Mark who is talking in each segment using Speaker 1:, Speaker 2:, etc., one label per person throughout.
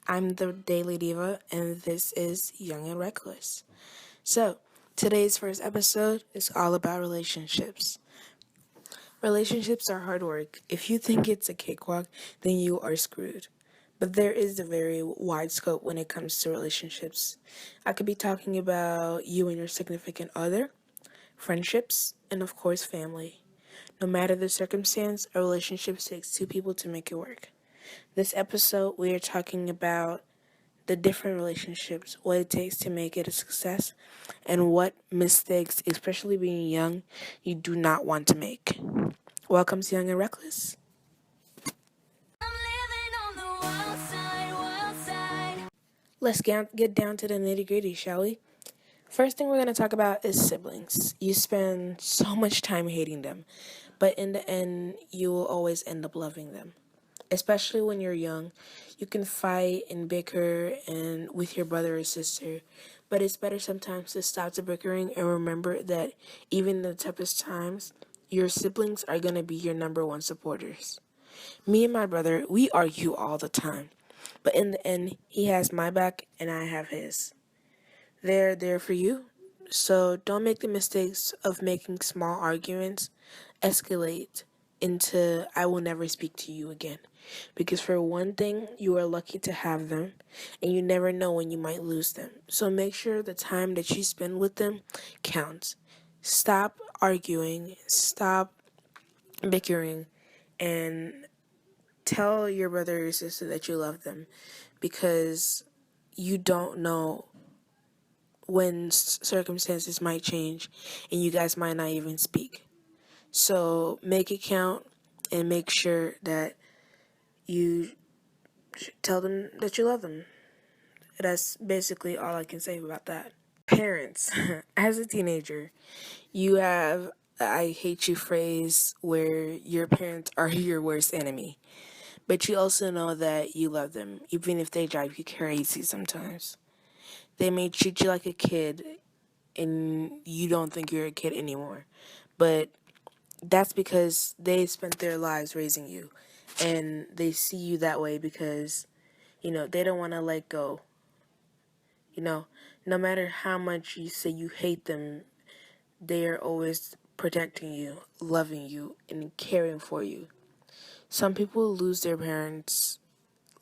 Speaker 1: I'm the Daily Diva, and this is Young and Reckless. So, today's first episode is all about relationships. Relationships are hard work. If you think it's a cakewalk, then you are screwed. But there is a very wide scope when it comes to relationships. I could be talking about you and your significant other, friendships, and of course, family. No matter the circumstance, a relationship takes two people to make it work. This episode, we are talking about the different relationships, what it takes to make it a success, and what mistakes, especially being young, you do not want to make. Welcome to Young and Reckless. Let's get down to the nitty gritty, shall we? First thing we're going to talk about is siblings. You spend so much time hating them, but in the end, you will always end up loving them. Especially when you're young, you can fight and bicker and with your brother or sister, but it's better sometimes to stop the bickering and remember that even in the toughest times, your siblings are going to be your number one supporters. Me and my brother, we argue all the time, but in the end, he has my back and I have his. They're there for you, so don't make the mistakes of making small arguments escalate into I will never speak to you again. Because for one thing, you are lucky to have them, and you never know when you might lose them. So make sure the time that you spend with them counts. Stop arguing, stop bickering, and tell your brother or sister that you love them because you don't know when circumstances might change and you guys might not even speak. So make it count and make sure that you tell them that you love them. That's basically all I can say about that. Parents, as a teenager, you have a I hate you phrase where your parents are your worst enemy. But you also know that you love them, even if they drive you crazy sometimes. They may treat you like a kid and you don't think you're a kid anymore. But that's because they spent their lives raising you. And they see you that way because, they don't want to let go. No matter how much you say you hate them, they are always protecting you, loving you, and caring for you. Some people lose their parents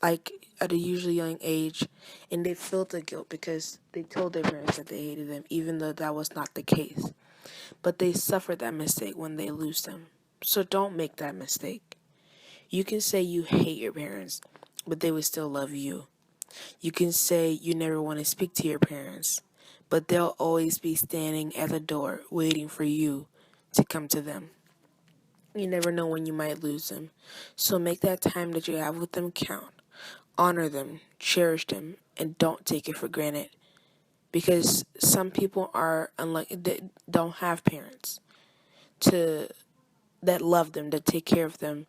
Speaker 1: like at a usually young age, and they feel the guilt because they told their parents that they hated them, even though that was not the case. But they suffer that mistake when they lose them. So don't make that mistake. You can say you hate your parents, but they will still love you. You can say you never want to speak to your parents, but they'll always be standing at the door waiting for you to come to them. You never know when you might lose them. So make that time that you have with them count. Honor them, cherish them, and don't take it for granted. Because some people are unlucky, they don't have parents to that love them, that take care of them,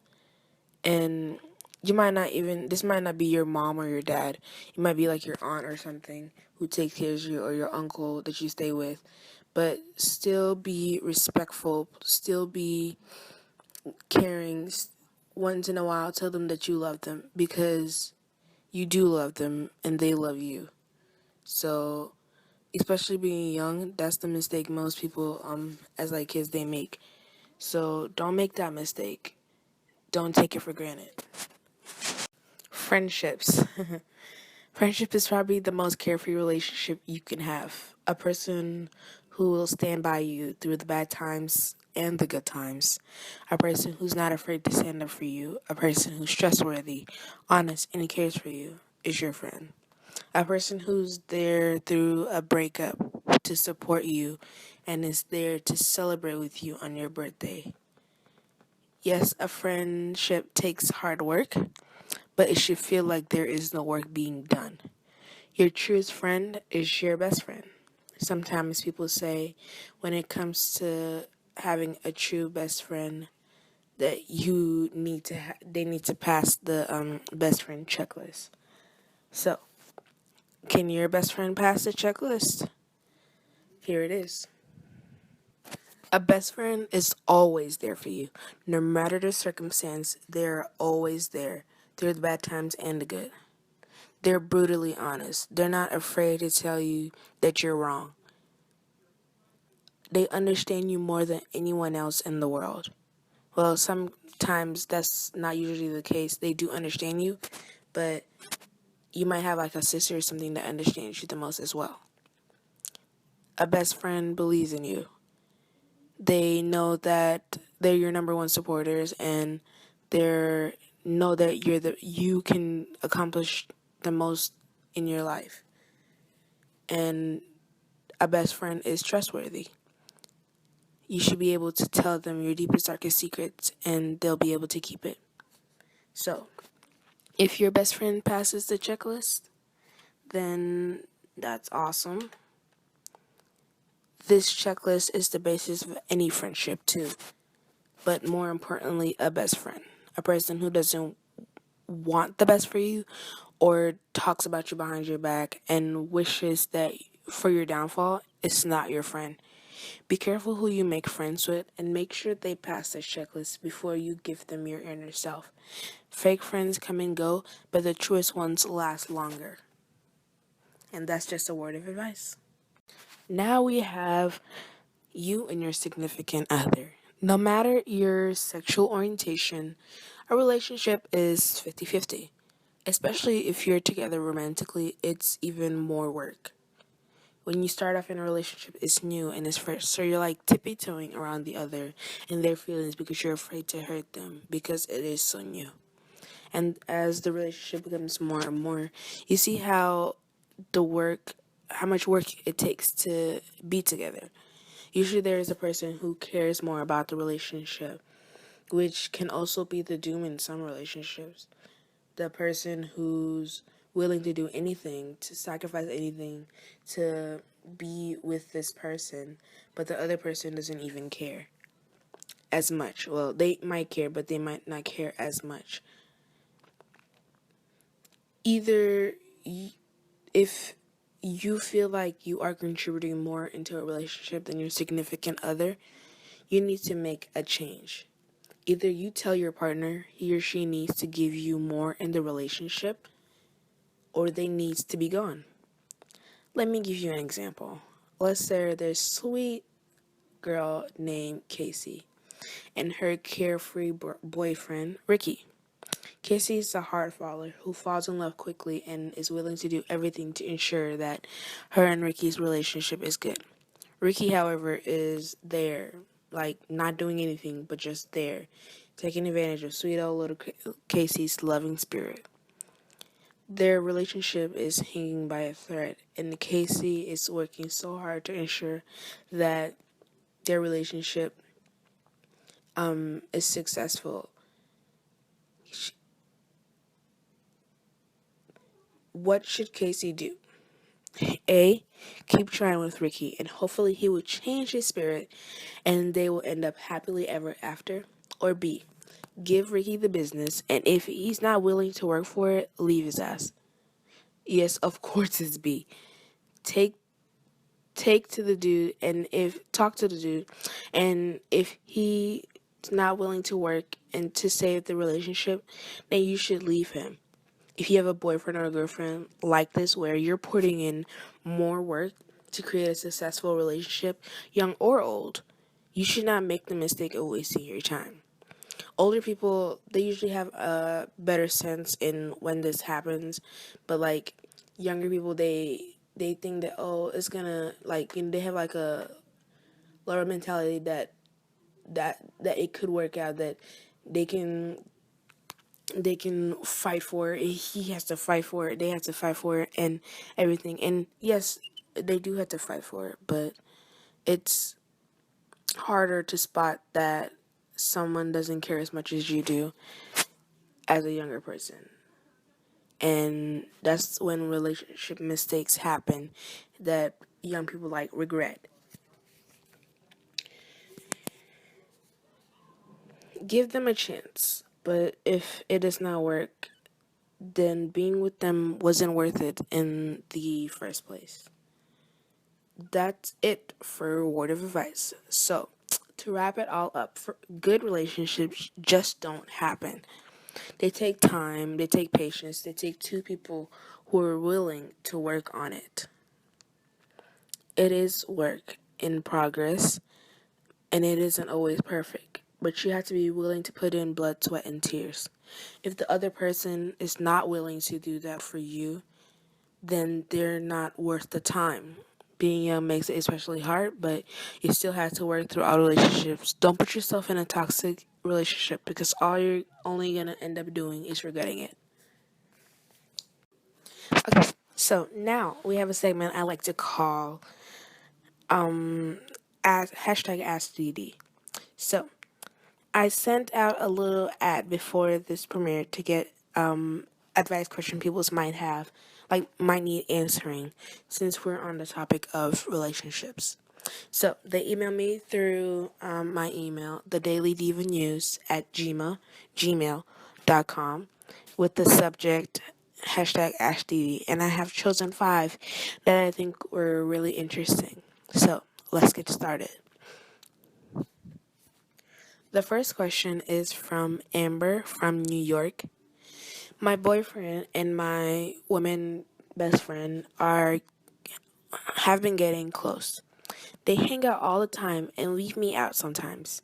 Speaker 1: and this might not be your mom or your dad. It might be like your aunt or something who takes care of you, or your uncle that you stay with. But still be respectful, still be caring. Once in a while, tell them that you love them because you do love them and they love you. So, especially being young, that's the mistake most people, as like kids, they make. So don't make that mistake. Don't take it for granted. Friendships. Friendship is probably the most carefree relationship you can have. A person who will stand by you through the bad times and the good times. A person who's not afraid to stand up for you. A person who's trustworthy, honest, and cares for you is your friend. A person who's there through a breakup to support you and is there to celebrate with you on your birthday. Yes, a friendship takes hard work, but it should feel like there is no work being done. Your truest friend is your best friend. Sometimes people say when it comes to having a true best friend that they need to pass the best friend checklist. So, can your best friend pass the checklist? Here it is. A best friend is always there for you. No matter the circumstance, they're always there through the bad times and the good. they're brutally honest. They're not afraid to tell you that you're wrong. They understand you more than anyone else in the world. Well, sometimes that's not usually the case. They do understand you, but you might have like a sister or something that understands you the most as well. A best friend believes in you. They know that they're your number one supporters, and they know that you can accomplish the most in your life. And a best friend is trustworthy. You should be able to tell them your deepest, darkest secrets, and they'll be able to keep it. So, if your best friend passes the checklist, then that's awesome. This checklist is the basis of any friendship, too. But more importantly, a best friend. A person who doesn't want the best for you or talks about you behind your back and wishes that for your downfall, it's not your friend. Be careful who you make friends with and make sure they pass the checklist before you give them your inner self. Fake friends come and go, but the truest ones last longer. And that's just a word of advice. Now we have you and your significant other. No matter your sexual orientation, a relationship is 50-50. Especially if you're together romantically, it's even more work. When you start off in a relationship, it's new and it's fresh. So you're like tippy-toeing around the other and their feelings because you're afraid to hurt them because it is so new. And as the relationship becomes more and more, you see how much work it takes to be together. Usually there is a person who cares more about the relationship, which can also be the doom in some relationships. The person who's willing to do anything, to sacrifice anything, to be with this person, but the other person doesn't even care as much. Well, they might care, but they might not care as much. Either if you feel like you are contributing more into a relationship than your significant other, you need to make a change. Either you tell your partner he or she needs to give you more in the relationship, or they needs to be gone. Let me give you an example. Let's say there's a sweet girl named Casey and her carefree boyfriend, Ricky. Casey is a hard faller who falls in love quickly and is willing to do everything to ensure that her and Ricky's relationship is good. Ricky, however, is there, like not doing anything but just there, taking advantage of sweet old little Casey's loving spirit. Their relationship is hanging by a thread, and Casey is working so hard to ensure that their relationship is successful. What should Casey do? A, keep trying with Ricky, and hopefully he will change his spirit and they will end up happily ever after. Or B, give Ricky the business, and if he's not willing to work for it, leave his ass. Yes, of course it's B. Take to the dude, and if talk to the dude, and if he's not willing to work and to save the relationship, then you should leave him. If you have a boyfriend or a girlfriend like this where you're putting in more work to create a successful relationship, young or old, you should not make the mistake of wasting your time. Older people, they usually have a better sense in when this happens, but like younger people, they think that, oh, it's gonna, like, they have like a lower mentality that it could work out, that they can fight for it. He has to fight for it. They have to fight for it and everything. And yes, they do have to fight for it, but it's harder to spot that someone doesn't care as much as you do as a younger person. And that's when relationship mistakes happen that young people like regret. Give them a chance, but if it does not work, then being with them wasn't worth it in the first place. That's it for word of advice. So, to wrap it all up, for good relationships just don't happen. They take time, they take patience, they take two people who are willing to work on it. It is work in progress, and it isn't always perfect, but you have to be willing to put in blood, sweat, and tears. If the other person is not willing to do that for you, then they're not worth the time. Being young makes it especially hard, but you still have to work through all relationships. Don't put yourself in a toxic relationship because all you're only going to end up doing is regretting it. Okay, so now we have a segment I like to call hashtag AskDD. So I sent out a little ad before this premiere to get advice question people might need answering since we're on the topic of relationships. So they emailed me through my email, thedailydivanews at gmail.com with the subject hashtag AskDD, and I have chosen 5 that I think were really interesting. So let's get started. The first question is from Amber from New York. My boyfriend and my woman best friend have been getting close. They hang out all the time and leave me out sometimes.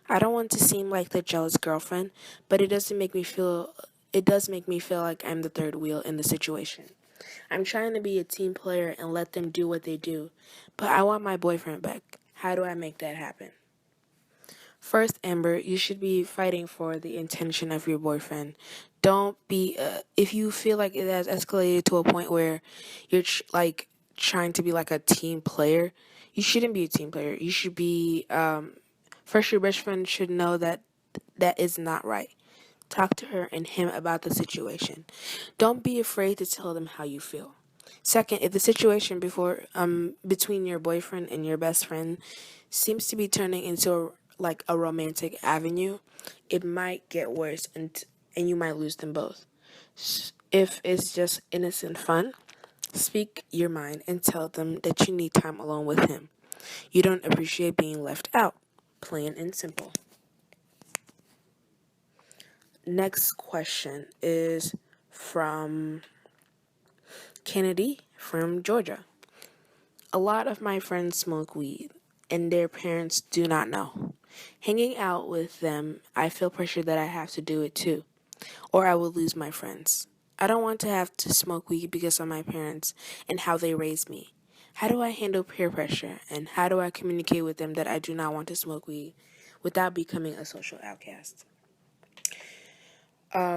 Speaker 1: I don't want to seem like the jealous girlfriend, but it does make me feel like I'm the third wheel in the situation. I'm trying to be a team player and let them do what they do, but I want my boyfriend back. How do I make that happen? First, Amber, you should be fighting for the intention of your boyfriend. Don't be, if you feel like it has escalated to a point where you're trying to be like a team player, you shouldn't be a team player. You should be, first, your best friend should know that that is not right. Talk to her and him about the situation. Don't be afraid to tell them how you feel. Second, if the situation between your boyfriend and your best friend seems to be turning into a romantic avenue, it might get worse and you might lose them both. If it's just innocent fun, speak your mind and tell them that you need time alone with him. You don't appreciate being left out. Plain and simple. Next question is from Kennedy from Georgia. A lot of my friends smoke weed, and their parents do not know. Hanging out with them, I feel pressure that I have to do it too, or I will lose my friends. I don't want to have to smoke weed because of my parents and how they raised me. How do I handle peer pressure, and how do I communicate with them that I do not want to smoke weed without becoming a social outcast?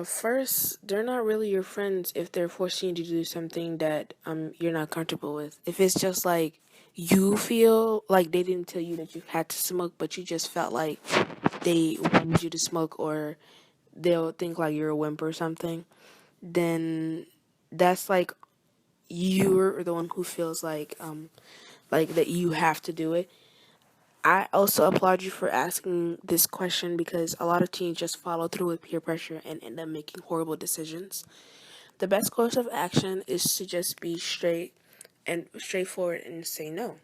Speaker 1: First, they're not really your friends if they're forcing you to do something that you're not comfortable with. If it's just like you feel like they didn't tell you that you had to smoke, but you just felt like they wanted you to smoke, or they'll think like you're a wimp or something, then that's like you're the one who feels like that you have to do it. I also applaud you for asking this question because a lot of teens just follow through with peer pressure and end up making horrible decisions. The best course of action is to just be straightforward and say no.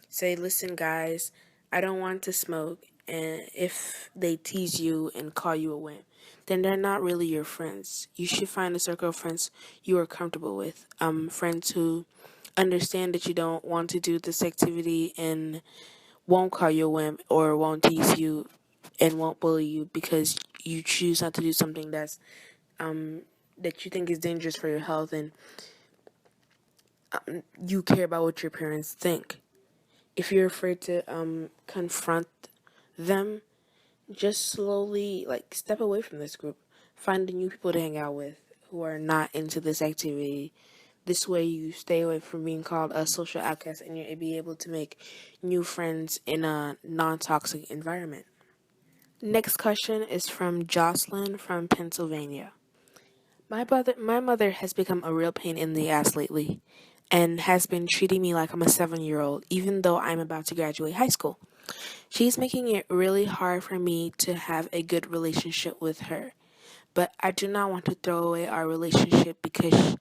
Speaker 1: Say, listen, guys, I don't want to smoke. And if they tease you and call you a wimp, then they're not really your friends. You should find a circle of friends you are comfortable with. Friends who understand that you don't want to do this activity and won't call you a wimp or won't tease you and won't bully you because you choose not to do something that you think is dangerous for your health, and you care about what your parents think. If you're afraid to confront them, just slowly step away from this group. Find new people to hang out with who are not into this activity. This way you stay away from being called a social outcast and you'll be able to make new friends in a non-toxic environment. Next question is from Jocelyn from Pennsylvania. My mother has become a real pain in the ass lately and has been treating me like I'm a 7-year-old even though I'm about to graduate high school. She's making it really hard for me to have a good relationship with her, but I do not want to throw away our relationship because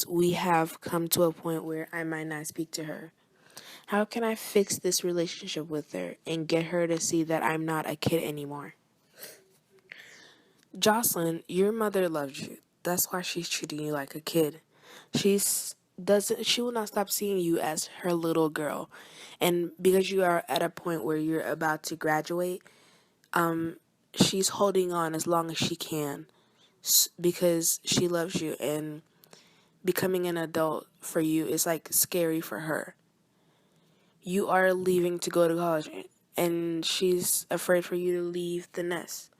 Speaker 1: we have come to a point where I might not speak to her. How can I fix this relationship with her and get her to see that I'm not a kid anymore? Jocelyn, your mother loves you. That's why she's treating you like a kid. She's doesn't she will not stop seeing you as her little girl. And because you are at a point where you're about to graduate, she's holding on as long as she can because she loves you, and becoming an adult for you is like scary for her. You are leaving to go to college, and she's afraid for you to leave the nest.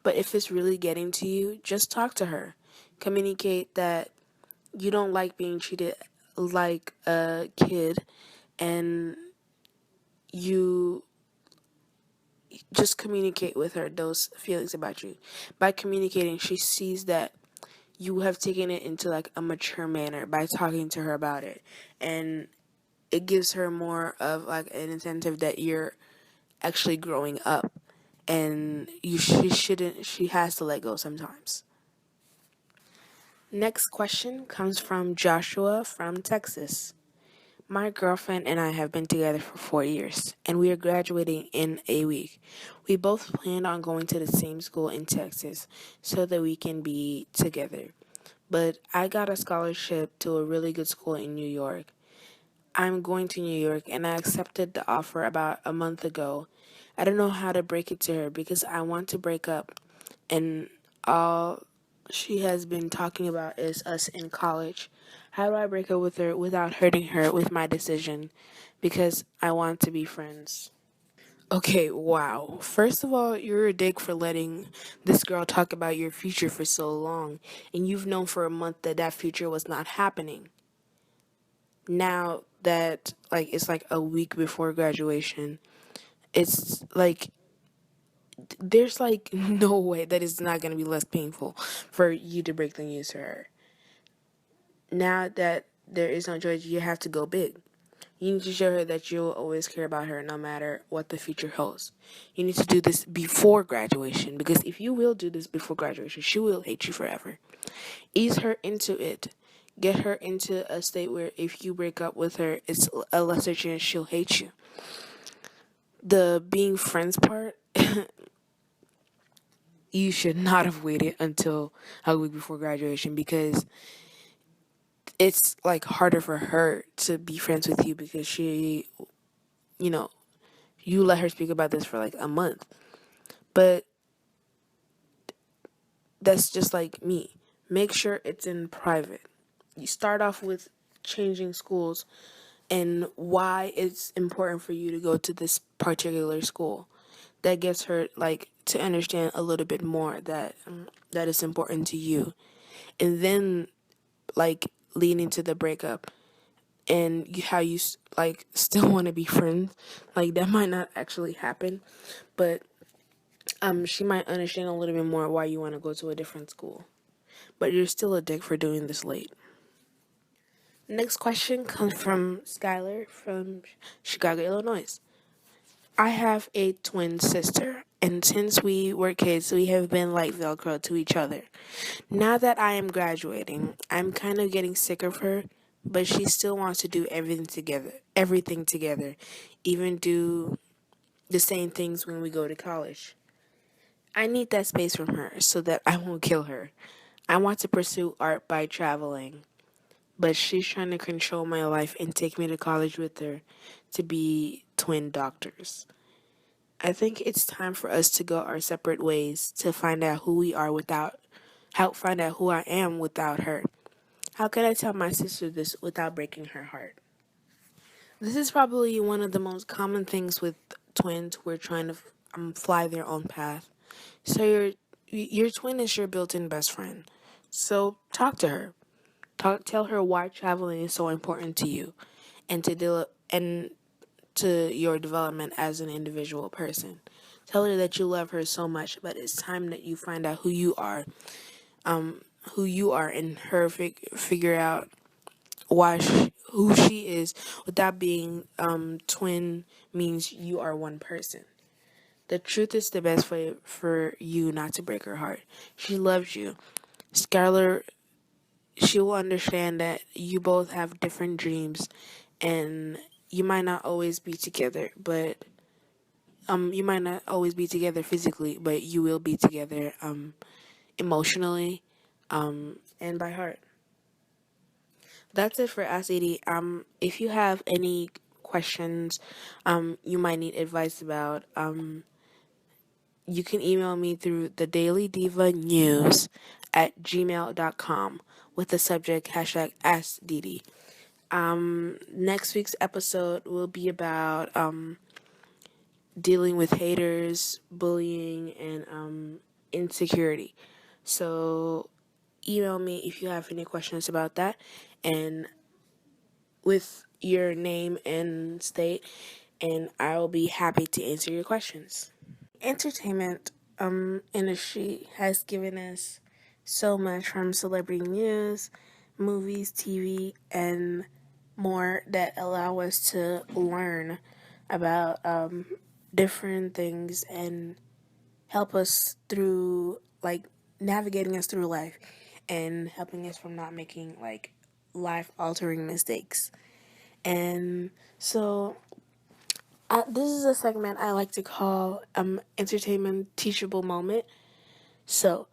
Speaker 1: But if it's really getting to you, just talk to her. Communicate that you don't like being treated like a kid, and you just communicate with her those feelings about you. By communicating, she sees that you have taken it into like a mature manner by talking to her about it, and it gives her more of like an incentive that you're actually growing up, and she has to let go sometimes. Next question comes from Joshua from Texas. My girlfriend and I have been together for 4 years, and we are graduating in a week. We both planned on going to the same school in Texas so that we can be together. But I got a scholarship to a really good school in New York. I'm going to New York, and I accepted the offer about a month ago. I don't know how to break it to her because I want to break up, and all she has been talking about is us in college. How do I break up with her without hurting her with my decision? Because I want to be friends. Okay, wow. First of all, you're a dick for letting this girl talk about your future for so long, and you've known for a month that that future was not happening. Now that like it's like a week before graduation, it's like there's like no way that it's not going to be less painful for you to break the news to her. Now that there is no choice, you have to go big. You need to show her that you'll always care about her no matter what the future holds. You need to do this before graduation, because if you will do this before graduation, she will hate you forever. Ease her into it. Get her into a state where if you break up with her, it's a lesser chance she'll hate you. The being friends part, you should not have waited until a week before graduation, because it's like harder for her to be friends with you because she, you know, you let her speak about this for like a month. But that's just like me. Make sure it's in private. You start off with changing schools and why it's important for you to go to this particular school. That gets her like to understand a little bit more that is important to you. And then like leading to the breakup, and how you like still want to be friends. Like that might not actually happen, but she might understand a little bit more why you want to go to a different school. But you're still a dick for doing this late. Next question comes from Skylar from Chicago, Illinois. I have a twin sister, and since we were kids, we have been like Velcro to each other. Now that I am graduating, I'm kind of getting sick of her, but she still wants to do everything together, even do the same things when we go to college. I need that space from her so that I won't kill her. I want to pursue art by traveling, but she's trying to control my life and take me to college with her to be twin doctors. I think it's time for us to go our separate ways to find out who we are without how find out who I am without her. How can I tell my sister this without breaking her heart? This is probably one of the most common things with twins who are trying to fly their own path. So your twin is your built-in best friend. So talk to her. Tell her why traveling is so important to you, and to your development as an individual person. Tell her that you love her so much, but it's time that you find out who you are, and her figure out who she is without being twin means you are one person. The truth is the best way for you not to break her heart. She loves you. Skylar, she will understand that you both have different dreams, and you might not always be together, but you might not always be together physically, but you will be together emotionally and by heart. that's it for Ask Edie. If you have any questions, you might need advice about, you can email me through the Daily Diva News at gmail.com with the subject hashtag Ask Didi. Next week's episode will be about dealing with haters, bullying, and insecurity. So email me if you have any questions about that, and with your name and state, and I will be happy to answer your questions. Entertainment industry has given us so much, from celebrity news, movies, TV, and more, that allow us to learn about different things and help us through, like, navigating us through life and helping us from not making like life altering mistakes. And so this is a segment I like to call entertainment teachable moment. So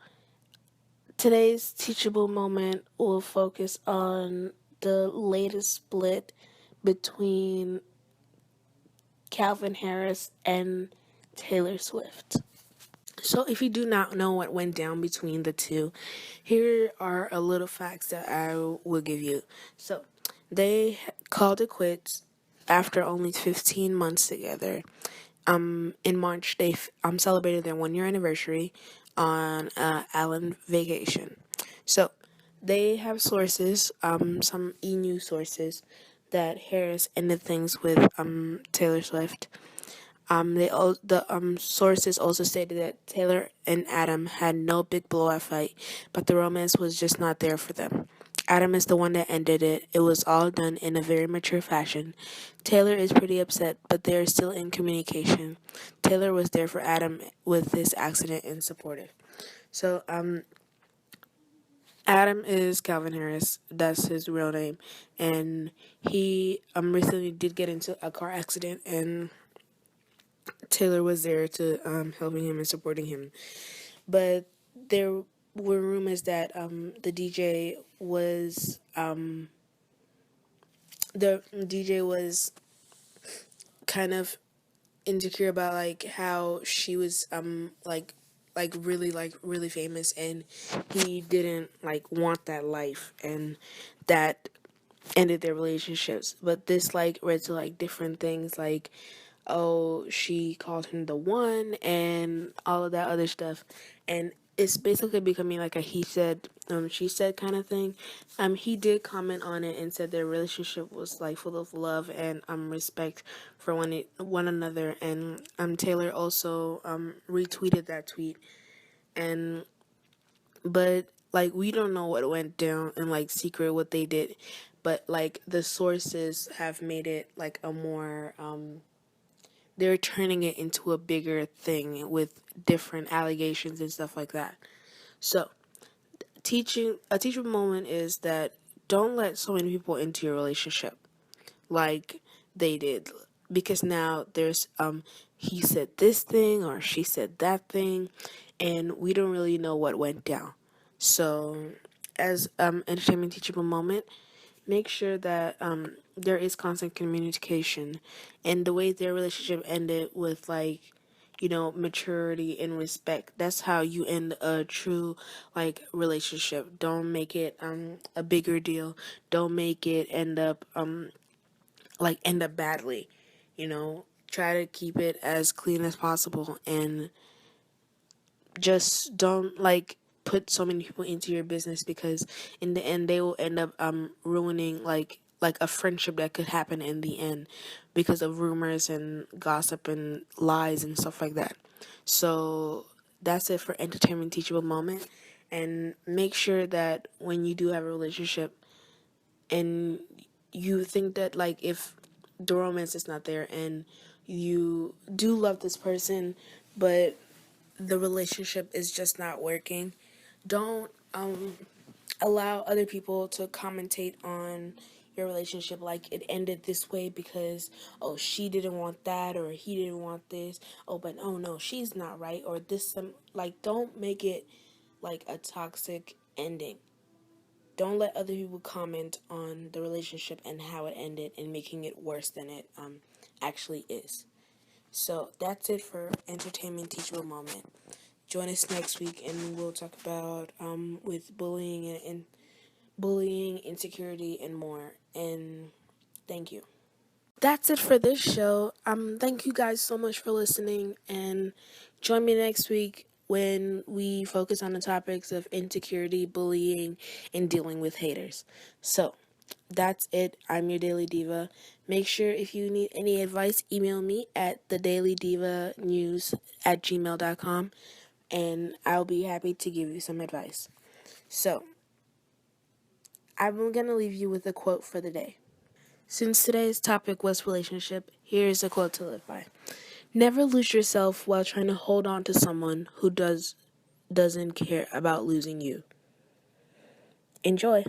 Speaker 1: today's teachable moment will focus on the latest split between Calvin Harris and Taylor Swift. So if you do not know what went down between the two, here are a little facts that I will give you. So they called it quits after only 15 months together. In March, they celebrated their 1 year anniversary on Allen vacation. So they have sources, some E-News sources, that Harris ended things with Taylor Swift. The sources also stated that Taylor and Adam had no big blowout fight, but the romance was just not there for them. Adam is the one that ended it. It was all done in a very mature fashion. Taylor is pretty upset, but they are still in communication. Taylor was there for Adam with this accident and supportive. So, Adam is Calvin Harris. That's his real name, and he recently did get into a car accident, and Taylor was there to helping him and supporting him. But there were rumors that the DJ was kind of insecure about like how she was really famous, and he didn't like want that life, and that ended their relationships. But this like led to like different things, like, oh, she called him the one and all of that other stuff. And it's basically becoming like a he said, she said kind of thing. He did comment on it and said their relationship was like full of love and respect for one another. And Taylor also retweeted that tweet. And but like we don't know what went down in like secret, what they did, but like the sources have made it like a more they're turning it into a bigger thing with different allegations and stuff like that. So, teachable moment is that don't let so many people into your relationship like they did, because now there's he said this thing or she said that thing, and we don't really know what went down. So, as entertainment teachable moment, make sure that there is constant communication, and the way their relationship ended with like, maturity and respect. That's how you end a true like relationship. Don't make it a bigger deal. Don't make it end up badly. Try to keep it as clean as possible, and just don't like put so many people into your business, because in the end they will end up ruining like a friendship that could happen in the end because of rumors and gossip and lies and stuff like that. So that's it for entertainment teachable moment. And make sure that when you do have a relationship and you think that like if the romance is not there and you do love this person, but the relationship is just not working, don't allow other people to commentate on your relationship like it ended this way because, oh, she didn't want that or he didn't want this. Oh, but oh no, she's not right, or this some like don't make it like a toxic ending. don't let other people comment on the relationship and how it ended and making it worse than it actually is. So that's it for Entertainment Teachable Moment. Join us next week and we'll talk about with bullying, insecurity, and more. And thank you. That's it for this show. Thank you guys so much for listening, and join me next week when we focus on the topics of insecurity, bullying, and dealing with haters. So, that's it. I'm your Daily Diva. Make sure if you need any advice, email me at thedailydivanews@gmail.com, and I'll be happy to give you some advice. So, I'm going to leave you with a quote for the day. Since today's topic was relationship, here's a quote to live by. Never lose yourself while trying to hold on to someone who doesn't care about losing you. Enjoy.